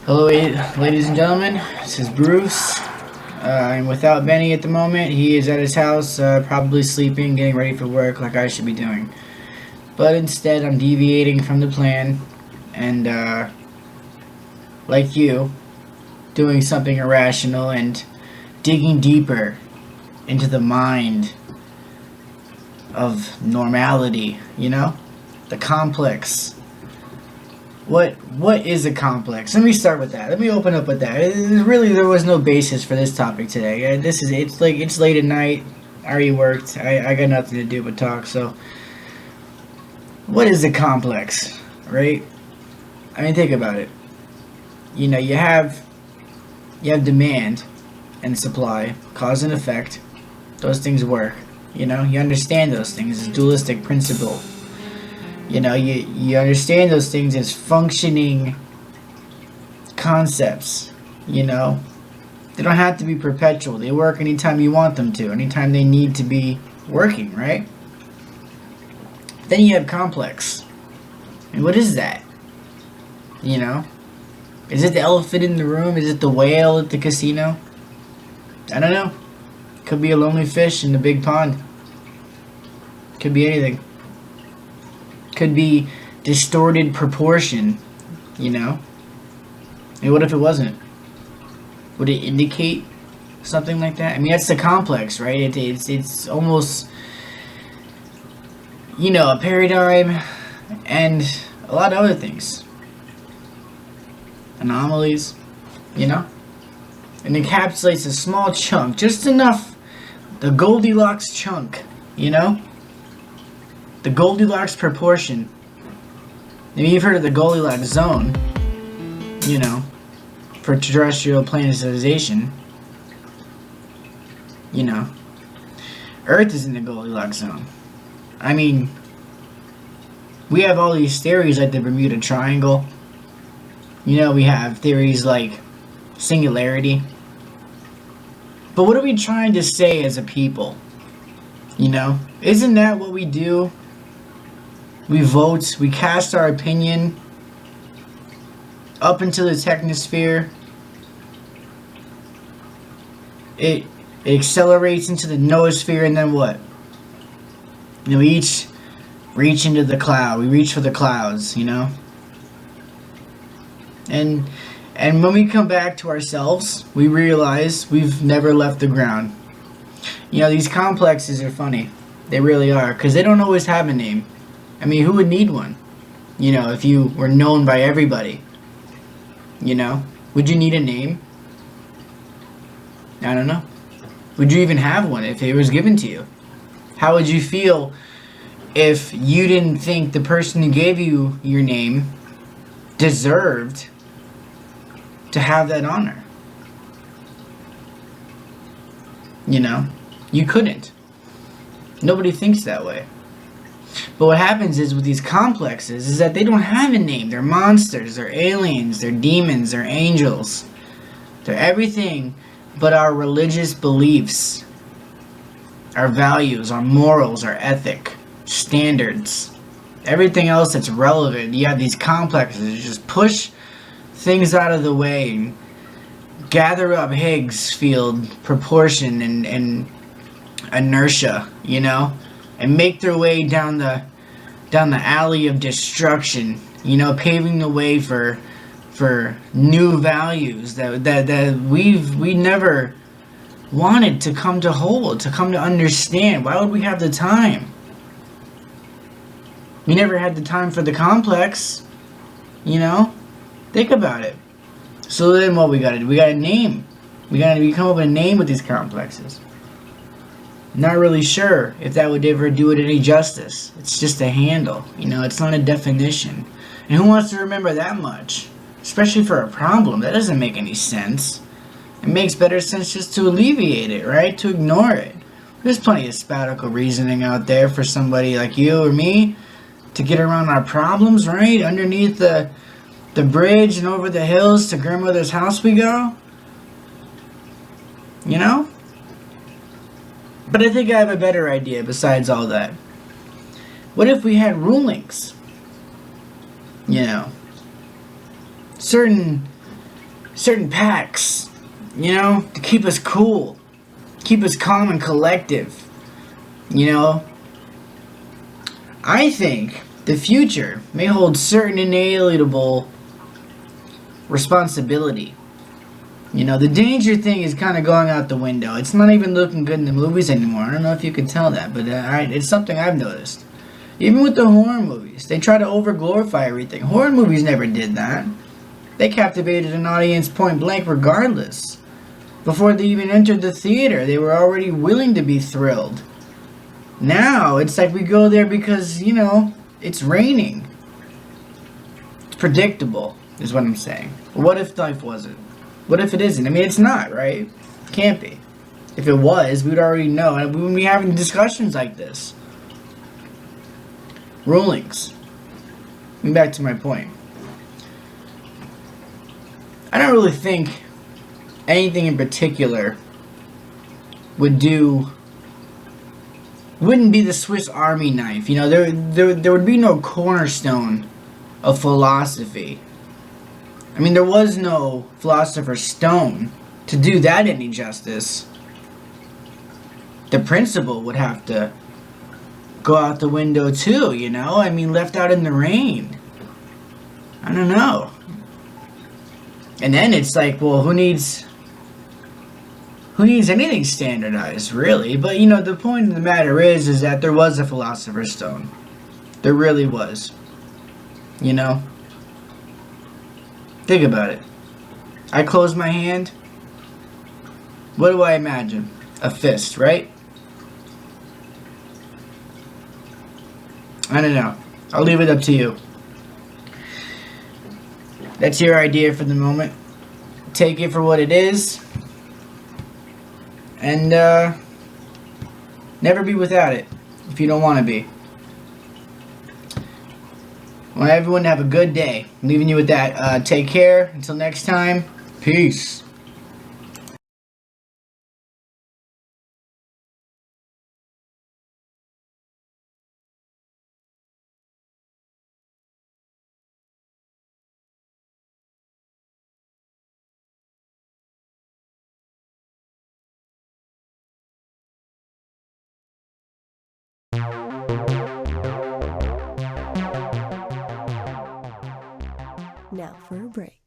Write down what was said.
Hello, ladies and gentlemen. This is Bruce. I'm without Benny at the moment. He is at his house, probably sleeping, getting ready for work like I should be doing. But instead, I'm deviating from the plan and, like you, doing something irrational and digging deeper into the mind of normality, you know? The complex. What is a complex? Let me start with that. Let me open up with that. Really, there was no basis for this topic today. It's late at night. I already worked. I got nothing to do but talk. So, what is a complex, right? I mean, think about it. You know, you have demand and supply, cause and effect. Those things work. You know, you understand those things. It's a dualistic principle. You know, you understand those things as functioning concepts, you know. They don't have to be perpetual. They work anytime you want them to, anytime they need to be working, right? Then you have complex. And what is that? You know? Is it the elephant in the room? Is it the whale at the casino? I don't know. Could be a lonely fish in the big pond. Could be anything. Could be distorted proportion, you know? And what if it wasn't? Would it indicate something like that? I mean, that's the complex, right? It's almost, you know, a paradigm and a lot of other things. Anomalies, you know? And encapsulates a small chunk, just enough, the Goldilocks chunk, you know? The Goldilocks proportion. Maybe you've heard of the Goldilocks zone, you know, for terrestrial planetization. You know, Earth is in the Goldilocks zone. I mean, we have all these theories like the Bermuda Triangle. You know, we have theories like singularity. But what are we trying to say as a people? You know, isn't that what we do? We vote, we cast our opinion up into the technosphere. It accelerates into the noosphere, and then what? You know, we each reach into the cloud. We reach for the clouds, you know? And when we come back to ourselves, we realize we've never left the ground. You know, these complexes are funny. They really are, because they don't always have a name. I mean, who would need one? You know, if you were known by everybody. You know? Would you need a name? I don't know. Would you even have one if it was given to you? How would you feel if you didn't think the person who gave you your name deserved to have that honor? You know? You couldn't. Nobody thinks that way. But what happens is with these complexes is that they don't have a name. They're monsters, they're aliens, they're demons, they're angels. They're everything but our religious beliefs, our values, our morals, our ethic, standards. Everything else that's relevant. You have these complexes that just push things out of the way and gather up Higgs field proportion and inertia, you know? And make their way down the alley of destruction, you know, paving the way for new values that we never wanted to come to hold, to come to understand. Why would we have the time? We never had the time for the complex, you know? Think about it. So then what we gotta do? We gotta name. We gotta come up with a name with these complexes. Not really sure if that would ever do it any justice. It's just a handle, you know, it's not a definition. And who wants to remember that much? Especially for a problem. That doesn't make any sense. It makes better sense just to alleviate it, right? To ignore it. There's plenty of spatial reasoning out there for somebody like you or me to get around our problems, right? Underneath the bridge and over the hills to grandmother's house we go. You know? But I think I have a better idea besides all that. What if we had rulings? You know, certain certain packs, you know, to keep us cool, keep us calm and collective, you know. I think the future may hold certain inalienable responsibility. You know, the danger thing is kind of going out the window. It's not even looking good in the movies anymore. I don't know if you can tell that, but it's something I've noticed. Even with the horror movies, they try to over-glorify everything. Horror movies never did that. They captivated an audience point blank regardless. Before they even entered the theater, they were already willing to be thrilled. Now, it's like we go there because, you know, it's raining. It's predictable, is what I'm saying. What if life wasn't? What if it isn't? I mean, it's not, right? It can't be. If it was, we'd already know, and we wouldn't be having discussions like this. Rulings. Back to my point. I don't really think anything in particular wouldn't be the Swiss Army knife. You know, there would be no cornerstone of philosophy. I mean, there was no philosopher's stone to do that any justice. The principle would have to go out the window too, you know? I mean, left out in the rain. I don't know. And then it's like, well, who needs anything standardized, really? But, you know, the point of the matter is that there was a philosopher's stone. There really was. You know? Think about it. I close my hand. What do I imagine? A fist, right? I don't know. I'll leave it up to you. That's your idea for the moment. Take it for what it is. And never be without it if you don't want to be. I want everyone to have a good day. I'm leaving you with that. Take care. Until next time. Peace. Now for a break.